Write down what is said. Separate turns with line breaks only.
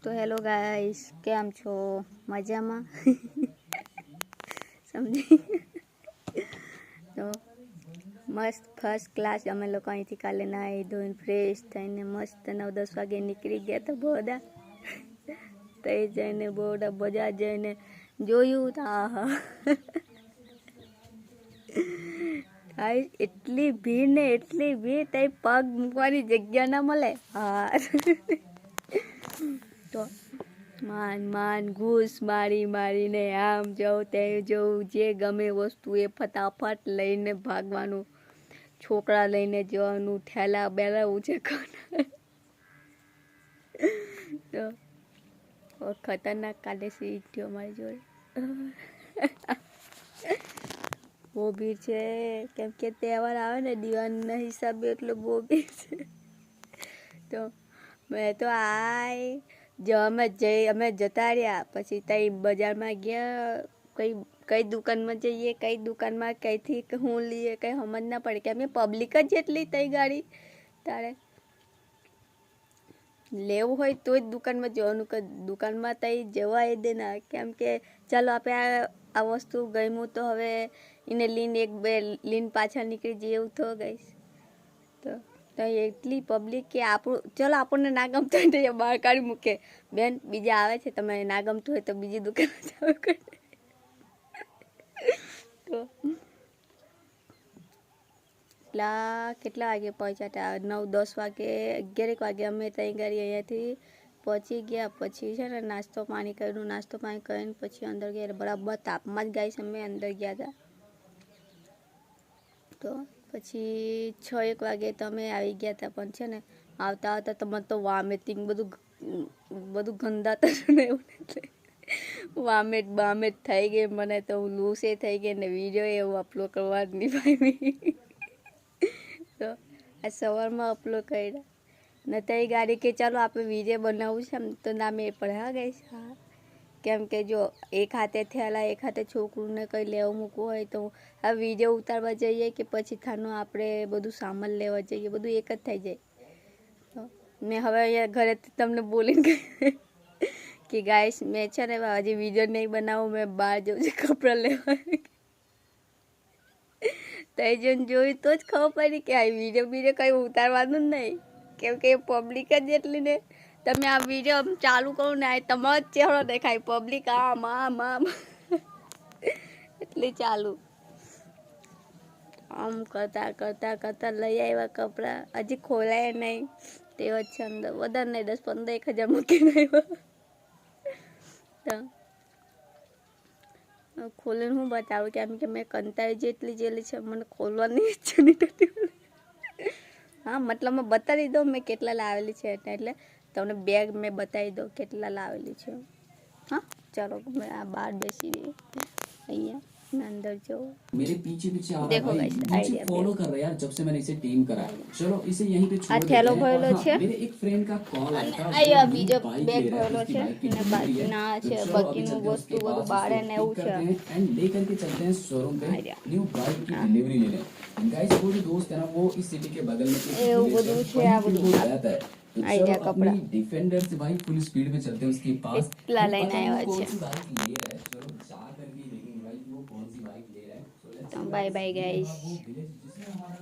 तो hello guys, केम छो? मजाમાં સમજી? તો મસ્ત ફર્સ્ટ ક્લાસ અમે લોકો અહીંથી કાલે નાહી ધોઈને ફ્રેશ થઈને મસ્ત 9-10 વાગે નીકળી ગયા તો બોડા તે જઈને બોડા બજાર જઈને જોયું તો આહા ગાઈસ એટલી ભીડ ને એટલી ભીડ તે પગ મૂકવાની જગ્યા ના મળે હા તો मान घूस मारी मारी ने आम जाओ ते जो जे गमे वस्तु ए फटाफट लईने भागवानुं छोकरा लईने जवानुं ठेला बेला ऊंचे करना तो और खतरनाक काले सीट थयो मारी जोड़े बो भीड़ छे केम के तहेवार आवे ने दिवाळीना हिसाबे એટલે બહુ ભીડ છે તો मैं तो आई जो અમે જતા રહ્યા પછી તઈ બજારમાં ગયા કઈ દુકાનમાં જઈએ કઈ દુકાનમાં કઈથી હું લઈએ કઈ સમજ ના પડે કે અમે પબ્લિક જ જેટલી તઈ ગાડી તારે લેવું હોય તો જ દુકાનમાં જવાનું કે દુકાનમાં તઈ જવા દે ના કેમ કે ચાલો આપણે આ વસ્તુ ગમ્યું તો હવે એને લીન એક બે લીન પાછા નીકળી જઈએ એવું તો ગઈશ તો એટલી પબ્લિક કે આપણું ચલો આપણને ના ગમતું હોય તો એ બહાર કાઢી મૂકે બેન બીજા આવે છે તમે ના ગમતું હોય તો બીજી દુકાનમાં જાવ કરે તો કેટલા વાગે પહોંચ્યા હતા 9-10 વાગે 11 વાગે અમે ત્યાં ગાડી અહીંયાથી પહોંચી ગયા પછી છે ને નાસ્તો પાણી કરીને પછી અંદર ગયા બરાબર તાપમાં જ ગાઈશ અમે અંદર ગયા હતા તો પછી 6-1 વાગે તો અમે આવી ગયા હતા પણ છે ને આવતા આવતા તમારે તો વોમિટિંગ બધું ગંધાતું ને એવું એટલે વોમિટ થઈ ગઈ મને તો લૂસે થઈ ગઈ ને વિડીયો એવું અપલોડ કરવા જ નહીં પામી તો આ સવારમાં અપલોડ કર્યા ને તઈ ગાડી કે ચાલો આપણે વિડીયો બનાવવું છે તો ના મેળ પડે હા ગઈશ હા કેમ કે જો એક હાથે થયેલા એક હાથે છોકરુંને કંઈ લેવું મૂકવું હોય તો આ વિડીયો ઉતારવા જઈએ કે પછી થાનું આપણે બધું સામાન લેવા જઈએ બધું એક જ થઈ જાય તો મેં હવે અહીંયા ઘરેથી તમને બોલીને કે ગાઈસ મેં છે ને હજી વિડીયો નહીં બનાવું મેં બહાર જઉં છું કપડાં લેવા તઈ જઈને જોયું તો જ ખબર પડી કે આ વિડીયો કંઈ ઉતારવાનું જ નહીં કેમ કે પબ્લિક જ એટલી ને તમે આ વિડીયો ચાલુ કરો ને તમારો જ ચહેરો દેખાય પબ્લિક આમ એટલે ચાલુ આમ કરતા લઈ આવ્યા કપડાં હજી ખોલાય નહીં તે વચ્ચે અંદર વધારે નહીં 10-15-1 હજાર મૂકીને આવ્યા તો ખોલીને હું બતાવું કેમ કે મેં કંટાળી જેટલી જેલી છે મને ખોલવાની ઈચ્છા નહીં થતી હા મતલબ મેં બતાવી દઉં મેં કેટલા લાવેલી છે એટલે તમને બેગ મેં બતાવી દઉં કેટલા લાવેલી છે हाँ चलो मैं बाहर बैसी रही અહીંયા अंदर जो
मेरे पीछे पीछे आ
देखो गाइस आइडिया
फॉलो कर रहा है यार जब से मैंने इसे टीम करा चलो इसे यहीं पे छोड़ देते
थैलो भरेलो છે
मेरे एक फ्रेंड का कॉल आया था
આયા બીજો બેગ ભરેલો છે ને બાકીના છે બાકીનું વસ્તુ બધું બહાર ને એવું છે
एंड लेकर के चलते हैं शोरूम पे न्यू बाइक की डिलीवरी लेने गाइस वो जो दोस्त है ना वो इस सिटी के बगल में
એવું બધું છે આ બધું
आता है
आइडिया कपड़ा
डिफेंडर से भाई फुल स्पीड में चलते हैं उसके पास
એટલા લઈને આવ્યા છે
जा करके देखेंगे भाई वो कौन सी बाइक ले रहा है
તો બાય બાય ગાઈસ
वो विलेज जिसमें हमारा